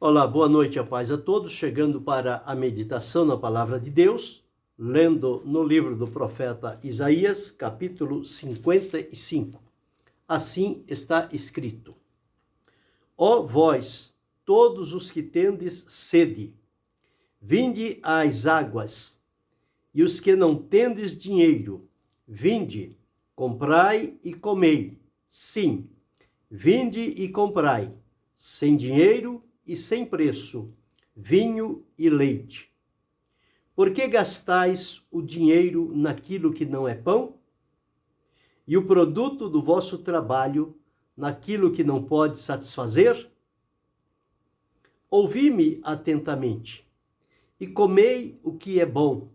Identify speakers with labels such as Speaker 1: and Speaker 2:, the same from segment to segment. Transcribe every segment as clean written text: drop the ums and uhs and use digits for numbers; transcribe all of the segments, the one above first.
Speaker 1: Olá, boa noite, a paz a todos. Chegando para a meditação na palavra de Deus, lendo no livro do profeta Isaías, capítulo 55. Assim está escrito: Ó vós, todos os que tendes sede, vinde às águas, e os que não tendes dinheiro, vinde, comprai e comei. Sim, vinde e comprai, sem dinheiro e sem preço, vinho e leite. Por que gastais o dinheiro naquilo que não é pão? E o produto do vosso trabalho naquilo que não pode satisfazer? Ouvi-me atentamente, e comei o que é bom,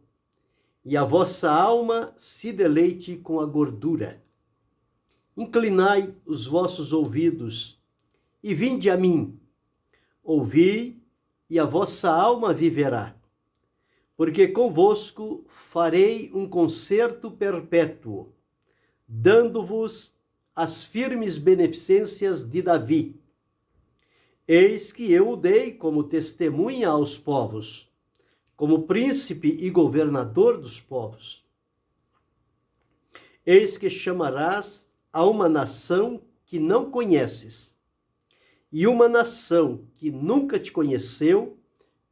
Speaker 1: e a vossa alma se deleite com a gordura. Inclinai os vossos ouvidos, e vinde a mim. Ouvi, e a vossa alma viverá. Porque convosco farei um concerto perpétuo, dando-vos as firmes beneficências de Davi. Eis que eu o dei como testemunha aos povos, como príncipe e governador dos povos. Eis que chamarás a uma nação que não conheces, e uma nação que nunca te conheceu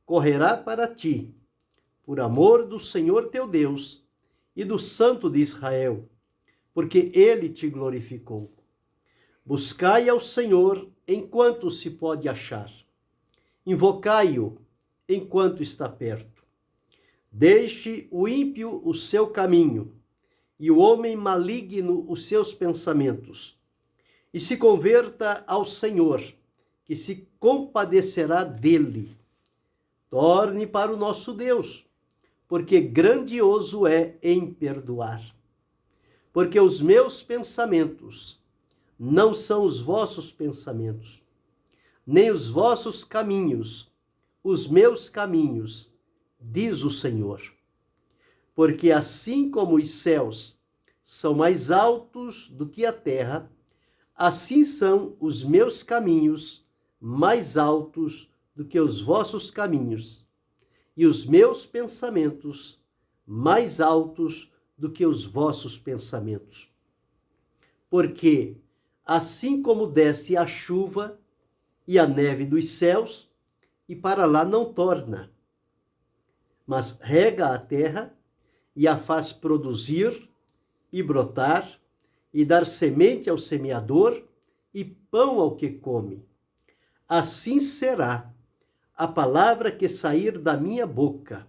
Speaker 1: correrá para ti, por amor do Senhor teu Deus e do Santo de Israel, porque ele te glorificou. Buscai ao Senhor enquanto se pode achar. Invocai-o enquanto está perto. Deixe o ímpio o seu caminho, e o homem maligno os seus pensamentos, e se converta ao Senhor, que se compadecerá dele. Torne para o nosso Deus, porque grandioso é em perdoar. Porque os meus pensamentos não são os vossos pensamentos, nem os vossos caminhos, os meus caminhos, diz o Senhor. Porque assim como os céus são mais altos do que a terra, assim são os meus caminhos mais altos do que os vossos caminhos, e os meus pensamentos mais altos do que os vossos pensamentos. Porque, assim como desce a chuva e a neve dos céus, e para lá não torna, mas rega a terra e a faz produzir e brotar, e dar semente ao semeador e pão ao que come, assim será a palavra que sair da minha boca.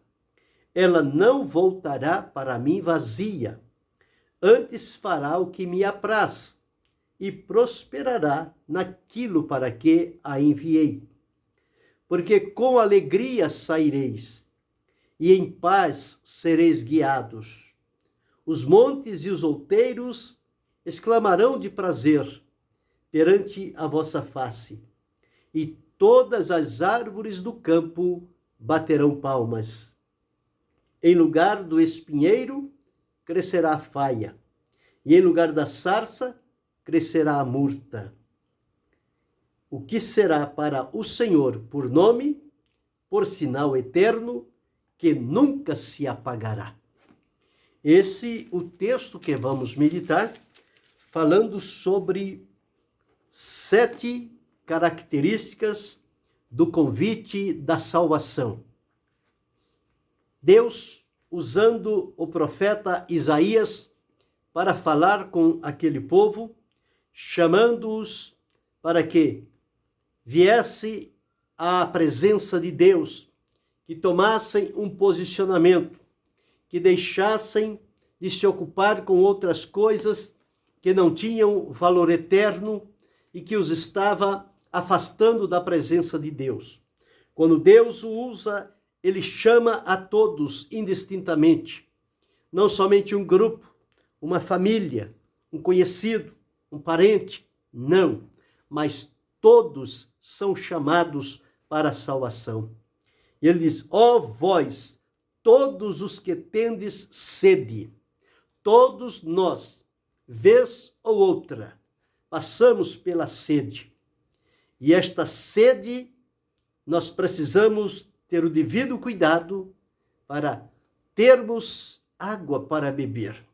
Speaker 1: Ela não voltará para mim vazia, antes fará o que me apraz, e prosperará naquilo para que a enviei. Porque com alegria saireis, e em paz sereis guiados. Os montes e os outeiros exclamarão de prazer perante a vossa face, e todas as árvores do campo baterão palmas. Em lugar do espinheiro crescerá a faia, e em lugar da sarça crescerá a murta. O que será para o Senhor por nome, por sinal eterno, que nunca se apagará. Esse é o texto que vamos meditar, falando sobre 7 características do convite da salvação. Deus, usando o profeta Isaías para falar com aquele povo, chamando-os para que viesse à presença de Deus, que tomassem um posicionamento, que deixassem de se ocupar com outras coisas que não tinham valor eterno e que os estava afastando da presença de Deus. Quando Deus o usa, ele chama a todos indistintamente, não somente um grupo, uma família, um conhecido, um parente, não, mas todos são chamados para a salvação. E ele diz: ó vós, todos os que tendes sede. Todos nós, vez ou outra, passamos pela sede. E esta sede nós precisamos ter o devido cuidado para termos água para beber.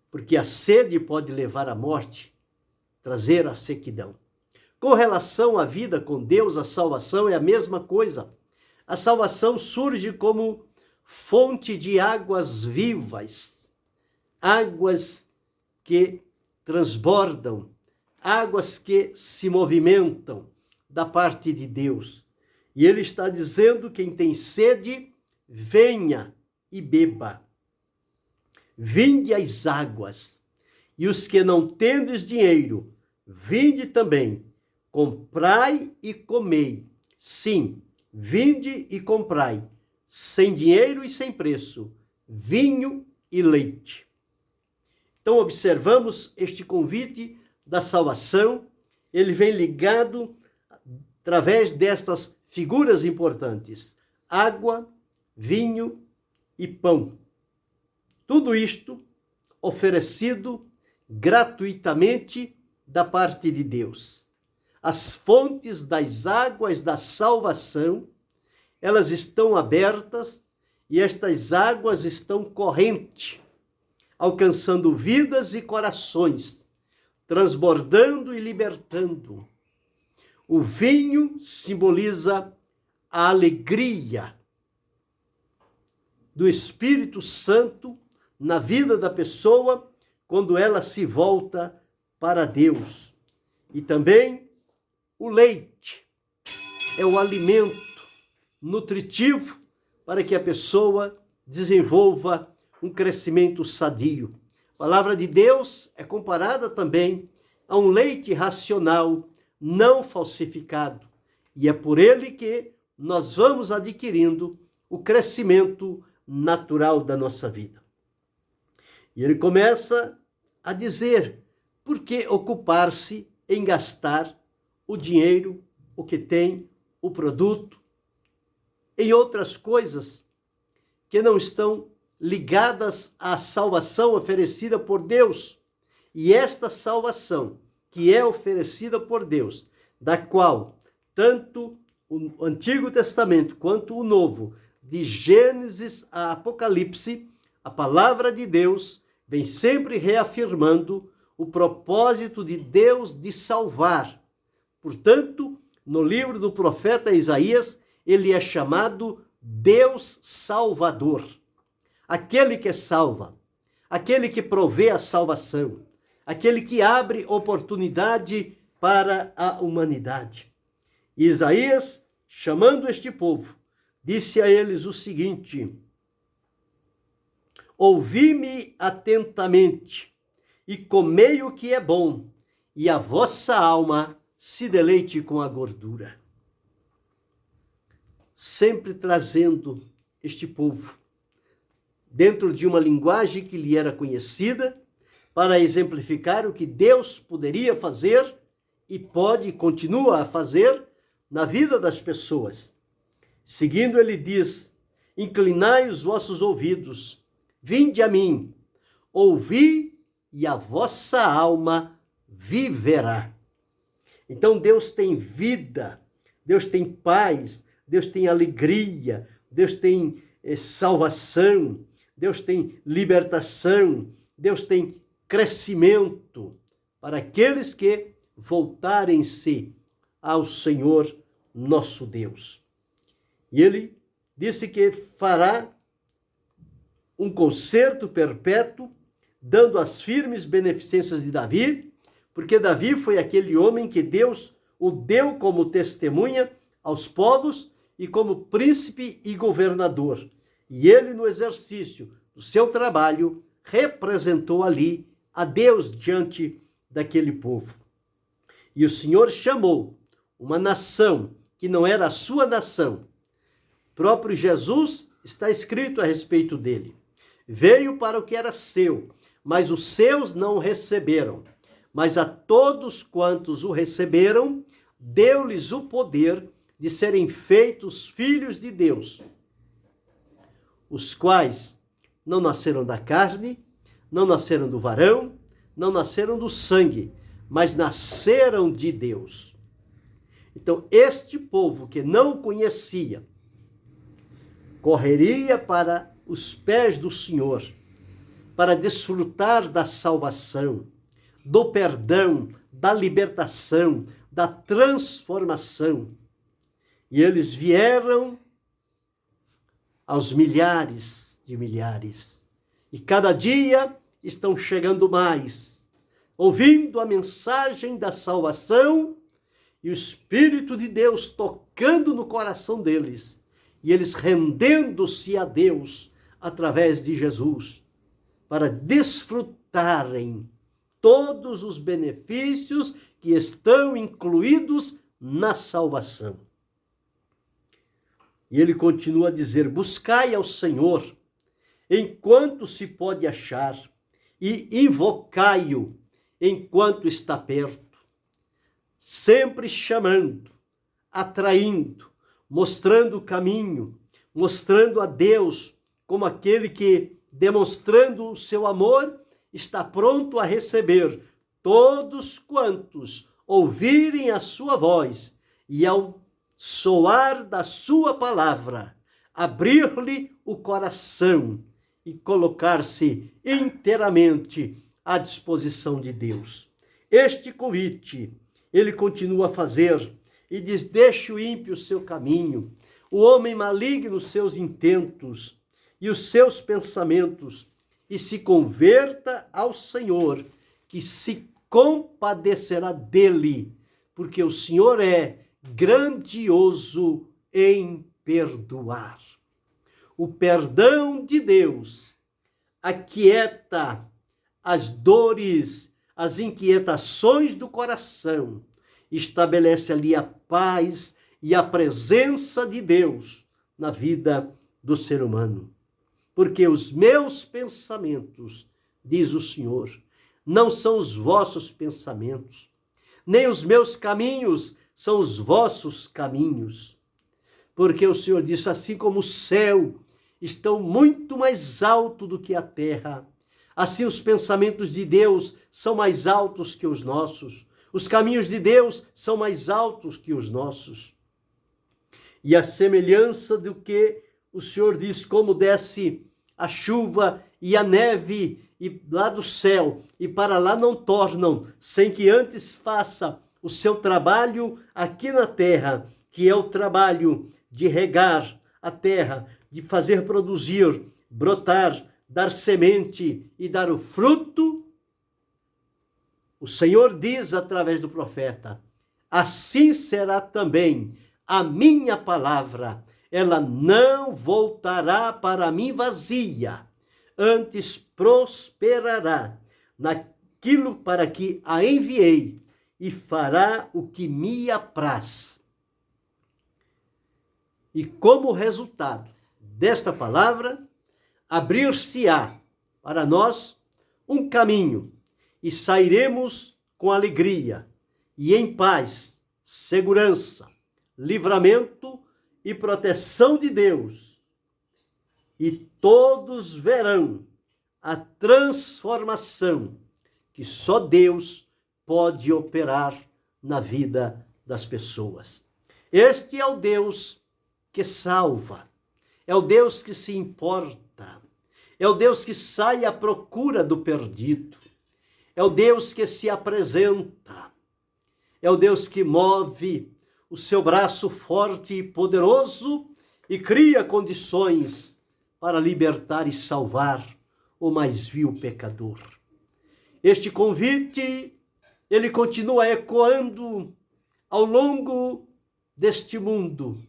Speaker 1: Porque a sede pode levar à morte, trazer a sequidão. Com relação à vida com Deus, a salvação é a mesma coisa. A salvação surge como fonte de águas vivas, águas que transbordam, águas que se movimentam da parte de Deus. E ele está dizendo: quem tem sede, venha e beba. Vinde às águas, e os que não tendes dinheiro, vinde também, comprai e comei. Sim, vinde e comprai, sem dinheiro e sem preço, vinho e leite. Então observamos este convite da salvação, ele vem ligado através destas figuras importantes: água, vinho e pão. Tudo isto oferecido gratuitamente da parte de Deus. As fontes das águas da salvação, elas estão abertas e estas águas estão correntes, alcançando vidas e corações, transbordando e libertando. O vinho simboliza a alegria do Espírito Santo na vida da pessoa quando ela se volta para Deus. E também o leite é o alimento nutritivo para que a pessoa desenvolva um crescimento sadio. A palavra de Deus é comparada também a um leite racional, não falsificado. E é por ele que nós vamos adquirindo o crescimento natural da nossa vida. E ele começa a dizer: por que ocupar-se em gastar o dinheiro, o que tem, o produto, em outras coisas que não estão ligadas à salvação oferecida por Deus? E esta salvação que é oferecida por Deus, da qual tanto o Antigo Testamento quanto o Novo, de Gênesis a Apocalipse, a palavra de Deus vem sempre reafirmando o propósito de Deus de salvar. Portanto, no livro do profeta Isaías, ele é chamado Deus Salvador. Aquele que salva, aquele que provê a salvação, aquele que abre oportunidade para a humanidade. E Isaías, chamando este povo, disse a eles o seguinte: ouvi-me atentamente e comei o que é bom, e a vossa alma se deleite com a gordura. Sempre trazendo este povo dentro de uma linguagem que lhe era conhecida, para exemplificar o que Deus poderia fazer e pode e continua a fazer na vida das pessoas. Seguindo, ele diz: inclinai os vossos ouvidos, vinde a mim, ouvi e a vossa alma viverá. Então Deus tem vida, Deus tem paz, Deus tem alegria, Deus tem salvação, Deus tem libertação, Deus tem crescimento para aqueles que voltarem-se ao Senhor nosso Deus. E ele disse que fará um concerto perpétuo, dando as firmes beneficências de Davi, porque Davi foi aquele homem que Deus o deu como testemunha aos povos e como príncipe e governador. E ele, no exercício do seu trabalho, representou ali a Deus diante daquele povo. E o Senhor chamou uma nação que não era a sua nação. Próprio Jesus, está escrito a respeito dele: veio para o que era seu, mas os seus não o receberam. Mas a todos quantos o receberam, deu-lhes o poder de serem feitos filhos de Deus, os quais não nasceram da carne, não nasceram do varão, não nasceram do sangue, mas nasceram de Deus. Então, este povo que não o conhecia, correria para os pés do Senhor, para desfrutar da salvação, do perdão, da libertação, da transformação. E eles vieram aos milhares de milhares. E cada dia estão chegando mais, ouvindo a mensagem da salvação e o Espírito de Deus tocando no coração deles. E eles rendendo-se a Deus através de Jesus, para desfrutarem todos os benefícios que estão incluídos na salvação. E ele continua a dizer: buscai ao Senhor enquanto se pode achar, e invocai-o enquanto está perto, sempre chamando, atraindo, mostrando o caminho, mostrando a Deus como aquele que, demonstrando o seu amor, está pronto a receber todos quantos ouvirem a sua voz e, ao soar da sua palavra, abrir-lhe o coração e colocar-se inteiramente à disposição de Deus. Este convite ele continua a fazer e diz: deixe o ímpio o seu caminho, o homem maligno seus intentos e os seus pensamentos, e se converta ao Senhor, que se compadecerá dele, porque o Senhor é grandioso em perdoar. O perdão de Deus aquieta as dores, as inquietações do coração, estabelece ali a paz e a presença de Deus na vida do ser humano. Porque os meus pensamentos, diz o Senhor, não são os vossos pensamentos, nem os meus caminhos são os vossos caminhos. Porque o Senhor disse: assim como o céu estão muito mais alto do que a terra, assim os pensamentos de Deus são mais altos que os nossos. Os caminhos de Deus são mais altos que os nossos. E a semelhança do que o Senhor diz, como desce a chuva e a neve e lá do céu, e para lá não tornam, sem que antes faça o seu trabalho aqui na terra, que é o trabalho de regar a terra, de fazer produzir, brotar, dar semente e dar o fruto. O Senhor diz através do profeta: assim será também a minha palavra, ela não voltará para mim vazia, antes prosperará naquilo para que a enviei e fará o que me apraz. E como resultado desta palavra, abrir-se-á para nós um caminho e sairemos com alegria e em paz, segurança, livramento e proteção de Deus. E todos verão a transformação que só Deus pode operar na vida das pessoas. Este é o Deus que salva, é o Deus que se importa, é o Deus que sai à procura do perdido, é o Deus que se apresenta, é o Deus que move o seu braço forte e poderoso e cria condições para libertar e salvar o mais vil pecador. Este convite, ele continua ecoando ao longo deste mundo,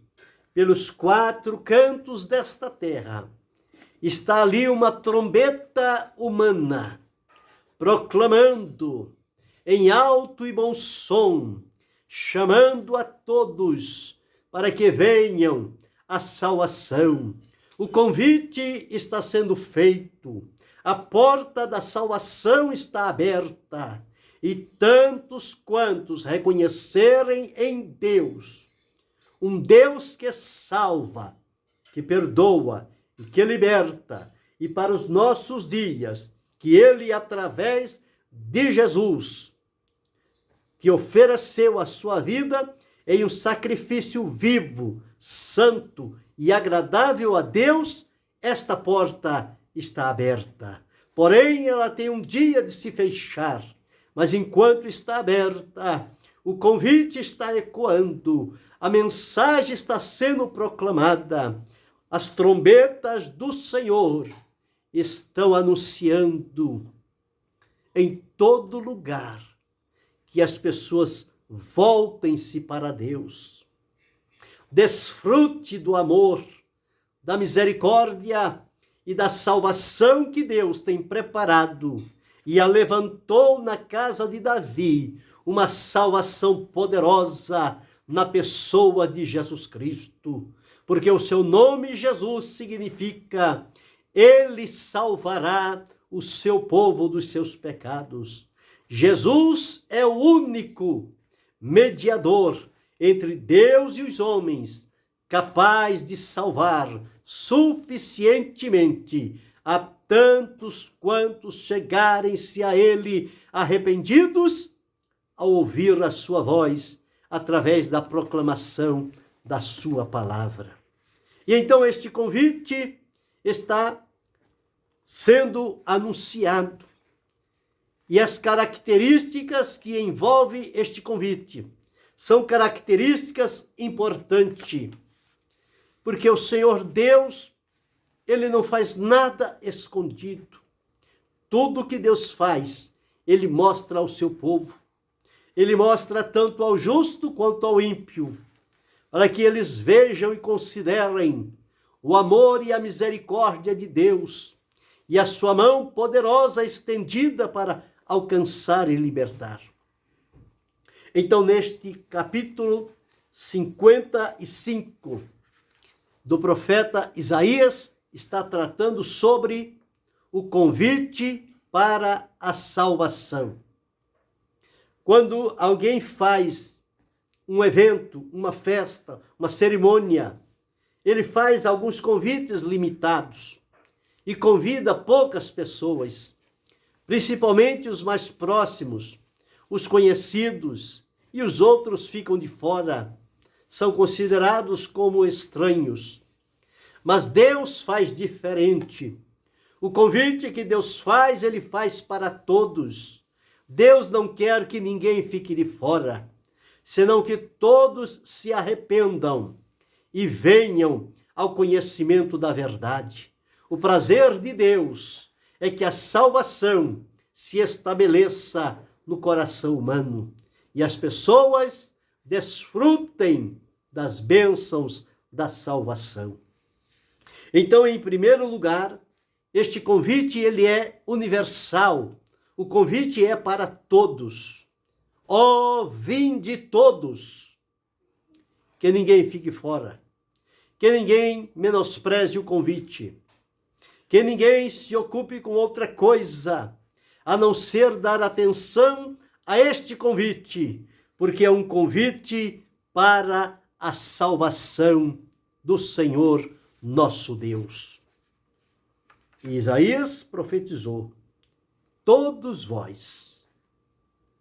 Speaker 1: pelos quatro cantos desta terra. Está ali uma trombeta humana, proclamando em alto e bom som, chamando a todos para que venham à salvação. O convite está sendo feito, a porta da salvação está aberta, e tantos quantos reconhecerem em Deus, um Deus que salva, que perdoa e que liberta, e para os nossos dias, que Ele, através de Jesus, que ofereceu a sua vida em um sacrifício vivo, santo e agradável a Deus, esta porta está aberta. Porém, ela tem um dia de se fechar. Mas enquanto está aberta, o convite está ecoando, a mensagem está sendo proclamada, as trombetas do Senhor estão anunciando em todo lugar que as pessoas voltem-se para Deus. Desfrute do amor, da misericórdia e da salvação que Deus tem preparado e a levantou na casa de Davi, uma salvação poderosa na pessoa de Jesus Cristo, porque o seu nome Jesus significa Ele salvará o seu povo dos seus pecados. Jesus é o único mediador entre Deus e os homens, capaz de salvar suficientemente a tantos quantos chegarem-se a Ele arrependidos ao ouvir a sua voz através da proclamação da sua palavra. E então este convite está sendo anunciado. E as características que envolvem este convite são características importantes, porque o Senhor Deus, Ele não faz nada escondido. Tudo que Deus faz, Ele mostra ao seu povo. Ele mostra tanto ao justo quanto ao ímpio, para que eles vejam e considerem o amor e a misericórdia de Deus e a sua mão poderosa estendida para alcançar e libertar. Então, neste capítulo 55 do profeta Isaías, está tratando sobre o convite para a salvação. Quando alguém faz um evento, uma festa, uma cerimônia, ele faz alguns convites limitados e convida poucas pessoas, principalmente os mais próximos, os conhecidos, e os outros ficam de fora, são considerados como estranhos. Mas Deus faz diferente. O convite que Deus faz, Ele faz para todos. Deus não quer que ninguém fique de fora, senão que todos se arrependam e venham ao conhecimento da verdade. O prazer de Deus é que a salvação se estabeleça no coração humano e as pessoas desfrutem das bênçãos da salvação. Então, em primeiro lugar, este convite ele é universal. O convite é para todos. Ó, vinde todos. Que ninguém fique fora. Que ninguém menospreze o convite. Que ninguém se ocupe com outra coisa, a não ser dar atenção a este convite, porque é um convite para a salvação do Senhor nosso Deus. E Isaías profetizou: todos vós,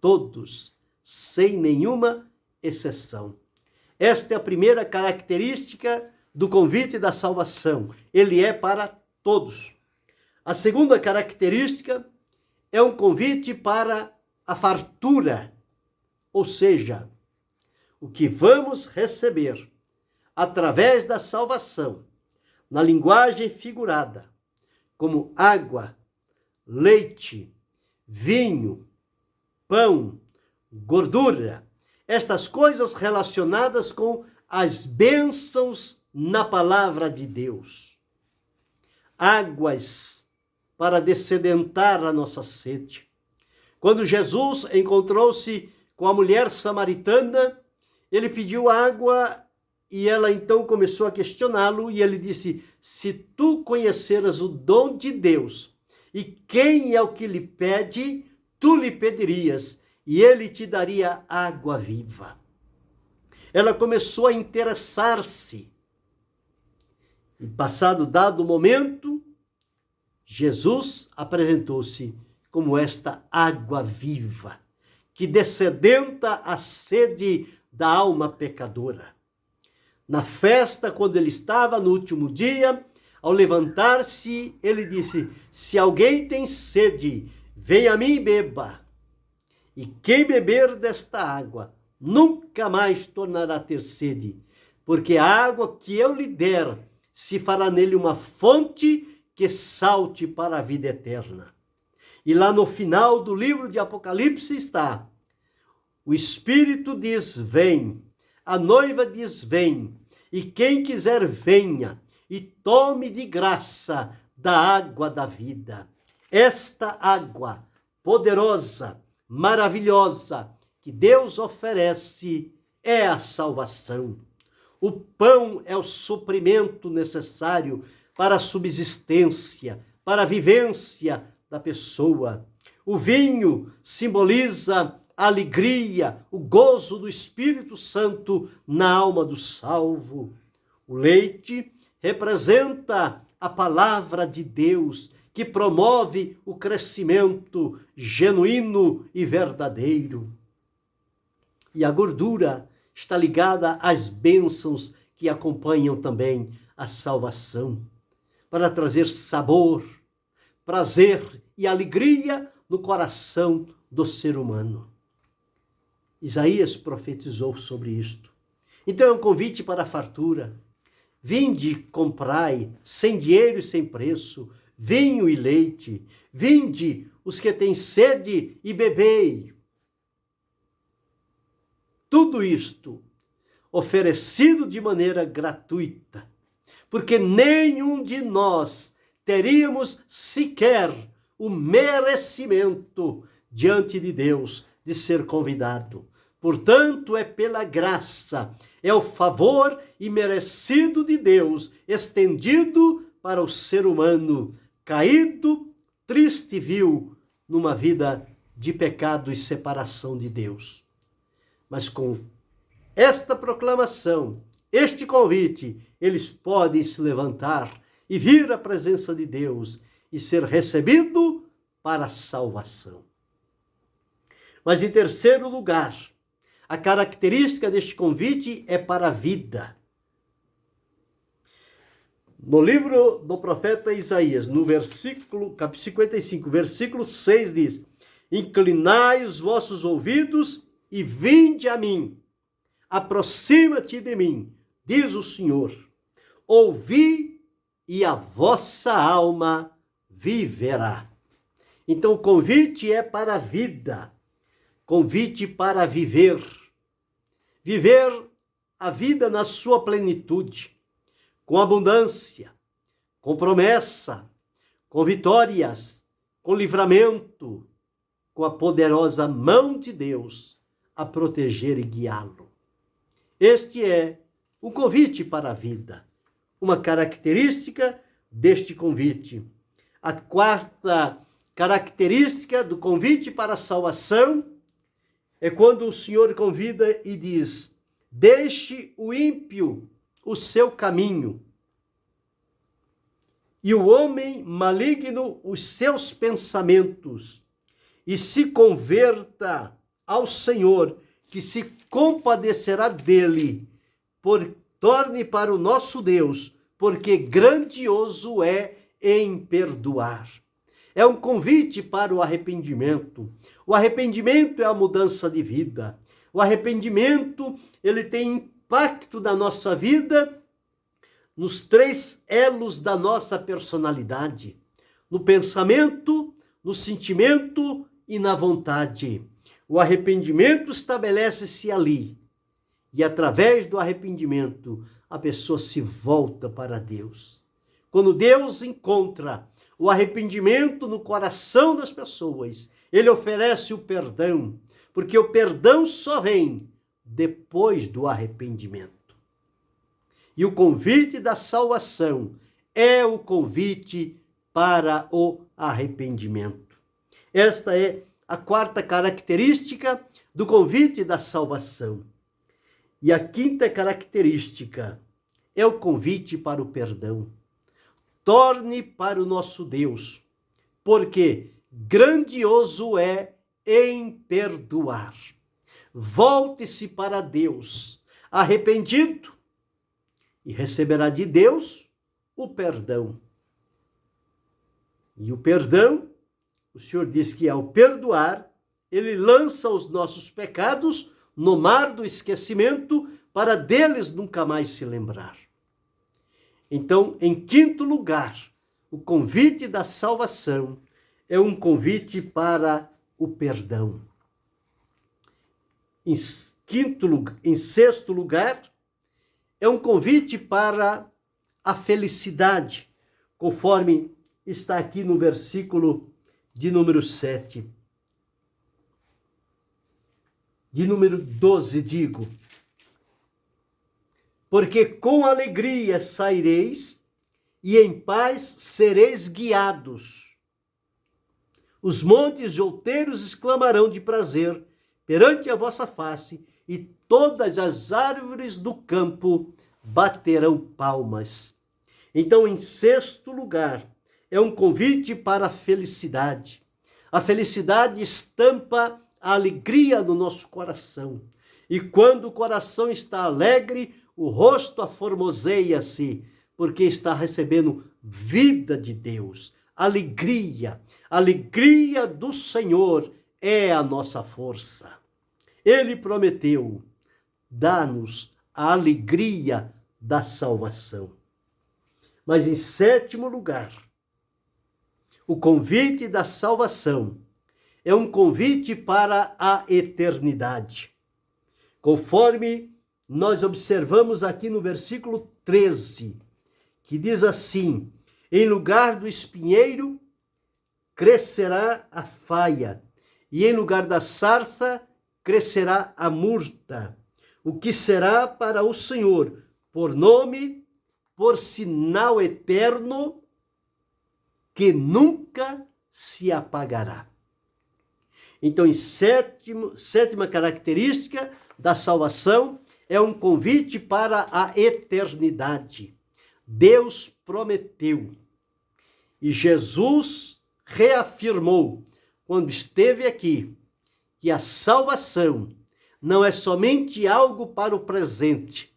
Speaker 1: todos, sem nenhuma exceção. Esta é a primeira característica do convite da salvação. Ele é para todos. A segunda característica é um convite para a fartura, ou seja, o que vamos receber através da salvação, na linguagem figurada, como água, leite, vinho, pão, gordura, estas coisas relacionadas com as bênçãos na palavra de Deus. Águas para dessedentar a nossa sede. Quando Jesus encontrou-se com a mulher samaritana, ele pediu água e ela então começou a questioná-lo e ele disse: se tu conheceras o dom de Deus e quem é o que lhe pede, tu lhe pedirias e ele te daria água viva. Ela começou a interessar-se. E passado dado momento, Jesus apresentou-se como esta água viva, que dessedenta a sede da alma pecadora. Na festa, quando ele estava no último dia, ao levantar-se, ele disse: se alguém tem sede, venha a mim e beba. E quem beber desta água nunca mais tornará a ter sede, porque a água que eu lhe der se fará nele uma fonte que salte para a vida eterna. E lá no final do livro de Apocalipse está: o Espírito diz, vem. A noiva diz, vem. E quem quiser, venha e tome de graça da água da vida. Esta água poderosa, maravilhosa, que Deus oferece é a salvação. O pão é o suprimento necessário para a subsistência, para a vivência da pessoa. O vinho simboliza a alegria, o gozo do Espírito Santo na alma do salvo. O leite representa a palavra de Deus, que promove o crescimento genuíno e verdadeiro. E a gordura está ligada às bênçãos que acompanham também a salvação, para trazer sabor, prazer e alegria no coração do ser humano. Isaías profetizou sobre isto. Então é um convite para a fartura. Vinde, comprai, sem dinheiro e sem preço, vinho e leite. Vinde, os que têm sede, e bebei. Tudo isto oferecido de maneira gratuita, porque nenhum de nós teríamos sequer o merecimento diante de Deus de ser convidado. Portanto, é pela graça, é o favor imerecido de Deus, estendido para o ser humano, caído, triste e vil, numa vida de pecado e separação de Deus. Mas com esta proclamação, este convite, eles podem se levantar e vir à presença de Deus e ser recebido para a salvação. Mas em terceiro lugar, a característica deste convite é para a vida. No livro do profeta Isaías, no capítulo 55, versículo 6 diz: inclinai os vossos ouvidos e vinde a mim, aproxima-te de mim, diz o Senhor, ouvi e a vossa alma viverá. Então o convite é para a vida, convite para viver. Viver a vida na sua plenitude, com abundância, com promessa, com vitórias, com livramento, com a poderosa mão de Deus a proteger e guiá-lo. Este é o convite para a vida, uma característica deste convite. A quarta característica do convite para a salvação é quando o Senhor convida e diz: deixe o ímpio o seu caminho e o homem maligno os seus pensamentos, e se converta ao Senhor, que se compadecerá dele, torne para o nosso Deus, porque grandioso é em perdoar. É um convite para o arrependimento. O arrependimento é a mudança de vida. O arrependimento, ele tem impacto na nossa vida, nos três elos da nossa personalidade: no pensamento, no sentimento e na vontade. O arrependimento estabelece-se ali. E através do arrependimento, a pessoa se volta para Deus. Quando Deus encontra o arrependimento no coração das pessoas, ele oferece o perdão, porque o perdão só vem depois do arrependimento. E o convite da salvação é o convite para o arrependimento. Esta é a quarta característica do convite da salvação. E a quinta característica é o convite para o perdão. Torne para o nosso Deus, porque grandioso é em perdoar. volte-se para Deus, arrependido, e receberá de Deus o perdão. E o perdão, o Senhor diz que ao perdoar, ele lança os nossos pecados no mar do esquecimento para deles nunca mais se lembrar. Então, em quinto lugar, o convite da salvação é um convite para o perdão. Em sexto lugar, é um convite para a felicidade, conforme está aqui no versículo de número 7. De número 12, digo: porque com alegria saireis e em paz sereis guiados. Os montes e outeiros exclamarão de prazer perante a vossa face, e todas as árvores do campo baterão palmas. Então, em sexto lugar, é um convite para a felicidade. A felicidade estampa a alegria no nosso coração. E quando o coração está alegre, o rosto aformoseia-se, porque está recebendo vida de Deus. Alegria. Alegria do Senhor é a nossa força. Ele prometeu: dá-nos a alegria da salvação. Mas em sétimo lugar, o convite da salvação é um convite para a eternidade. Conforme nós observamos aqui no versículo 13, que diz assim: em lugar do espinheiro crescerá a faia, e em lugar da sarça crescerá a murta, o que será para o Senhor por nome, por sinal eterno, que nunca se apagará. Então, em sétima característica da salvação, é um convite para a eternidade. Deus prometeu e Jesus reafirmou, quando esteve aqui, que a salvação não é somente algo para o presente,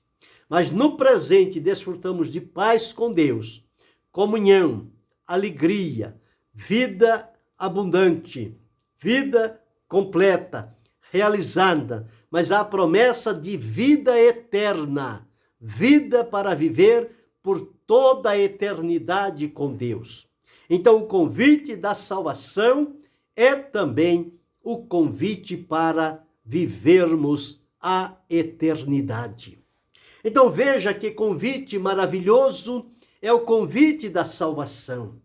Speaker 1: mas no presente desfrutamos de paz com Deus, comunhão, alegria, vida abundante, vida completa, realizada, mas há a promessa de vida eterna, vida para viver por toda a eternidade com Deus. Então, o convite da salvação é também o convite para vivermos a eternidade. Então, veja que convite maravilhoso é o convite da salvação.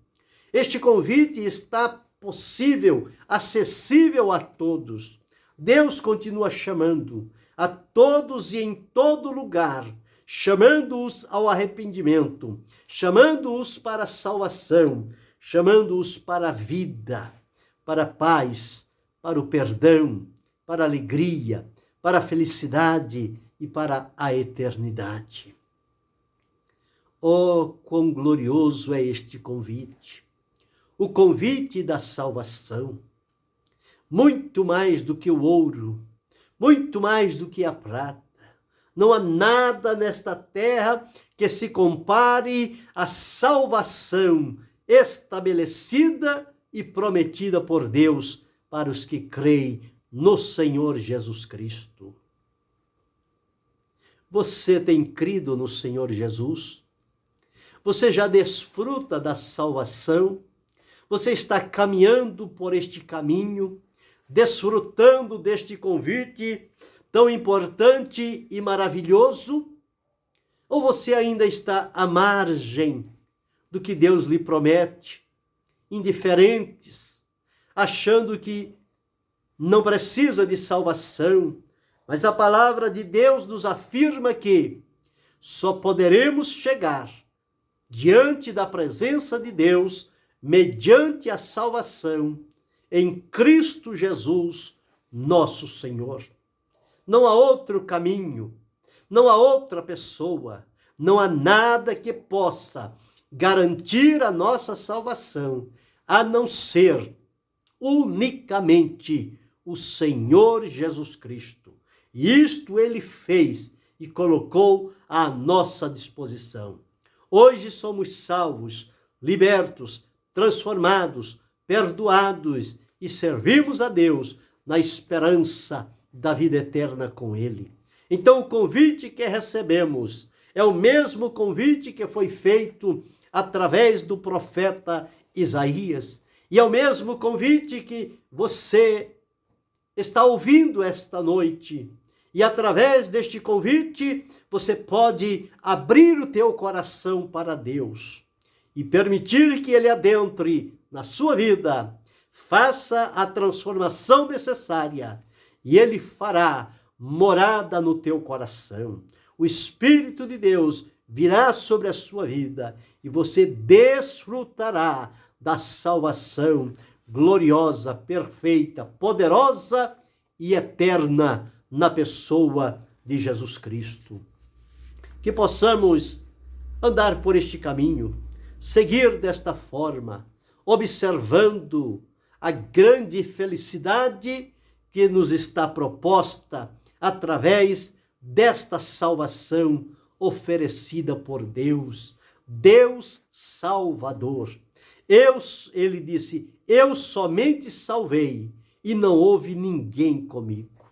Speaker 1: Este convite está possível, acessível a todos. Deus continua chamando a todos e em todo lugar, chamando-os ao arrependimento, chamando-os para a salvação, chamando-os para a vida, para a paz, para o perdão, para a alegria, para a felicidade e para a eternidade. Oh, quão glorioso é este convite! O convite da salvação. Muito mais do que o ouro, muito mais do que a prata. Não há nada nesta terra que se compare à salvação estabelecida e prometida por Deus para os que creem no Senhor Jesus Cristo. Você tem crido no Senhor Jesus? Você já desfruta da salvação? Você está caminhando por este caminho, desfrutando deste convite tão importante e maravilhoso? Ou você ainda está à margem do que Deus lhe promete, indiferentes, achando que não precisa de salvação? Mas a palavra de Deus nos afirma que só poderemos chegar diante da presença de Deus mediante a salvação em Cristo Jesus, nosso Senhor. Não há outro caminho, não há outra pessoa, não há nada que possa garantir a nossa salvação, a não ser unicamente o Senhor Jesus Cristo. E isto ele fez e colocou à nossa disposição. Hoje somos salvos, libertos, transformados, perdoados e servimos a Deus na esperança da vida eterna com Ele. Então, o convite que recebemos é o mesmo convite que foi feito através do profeta Isaías, e é o mesmo convite que você está ouvindo esta noite. E através deste convite, você pode abrir o teu coração para Deus e permitir que Ele adentre na sua vida, faça a transformação necessária e Ele fará morada no teu coração. O Espírito de Deus virá sobre a sua vida e você desfrutará da salvação gloriosa, perfeita, poderosa e eterna na pessoa de Jesus Cristo. Que possamos andar por este caminho, seguir desta forma, observando a grande felicidade que nos está proposta através desta salvação oferecida por Deus, Deus Salvador. Ele disse, eu somente salvei e não houve ninguém comigo.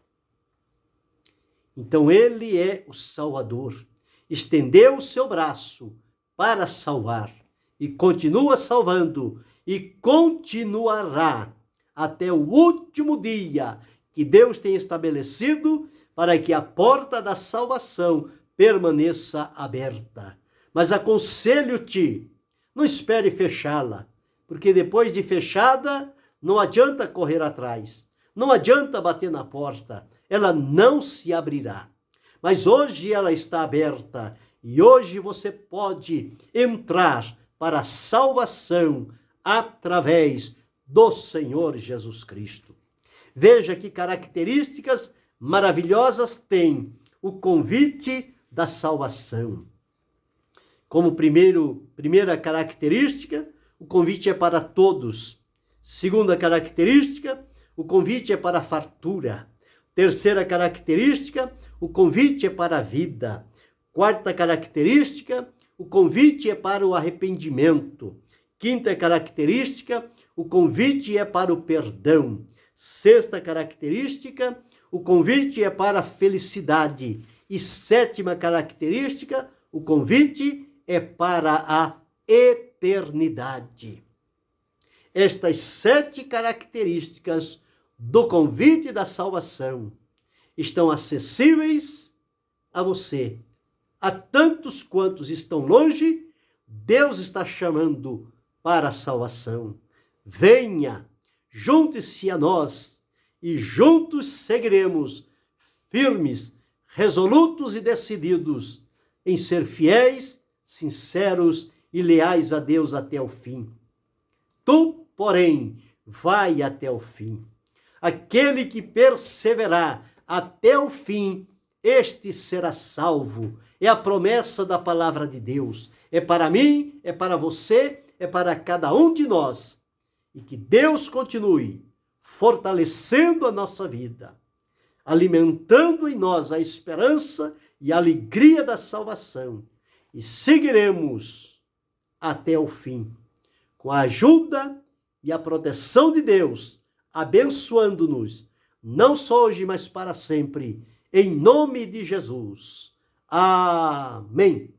Speaker 1: Então ele é o Salvador, estendeu o seu braço para salvar e continua salvando e continuará até o último dia que Deus tem estabelecido para que a porta da salvação permaneça aberta. Mas aconselho-te, não espere fechá-la, porque depois de fechada, não adianta correr atrás, não adianta bater na porta, ela não se abrirá. Mas hoje ela está aberta e hoje você pode entrar para a salvação através do Senhor Jesus Cristo. Veja que características maravilhosas tem o convite da salvação. Como primeira característica, o convite é para todos. Segunda característica, o convite é para a fartura. Terceira característica, o convite é para a vida. Quarta característica, o convite é para o arrependimento. Quinta característica, o convite é para o perdão. Sexta característica, o convite é para a felicidade. E sétima característica, o convite é para a eternidade. Estas 7 características do convite da salvação estão acessíveis a você. A tantos quantos estão longe, Deus está chamando para a salvação. Venha, junte-se a nós e juntos seguiremos firmes, resolutos e decididos em ser fiéis, sinceros e leais a Deus até o fim. Tu, porém, vai até o fim. Aquele que perseverar até o fim, este será salvo. É a promessa da palavra de Deus. É para mim, é para você, é para cada um de nós. E que Deus continue fortalecendo a nossa vida, alimentando em nós a esperança e a alegria da salvação. E seguiremos até o fim, com a ajuda e a proteção de Deus, abençoando-nos, não só hoje, mas para sempre, em nome de Jesus. Amém.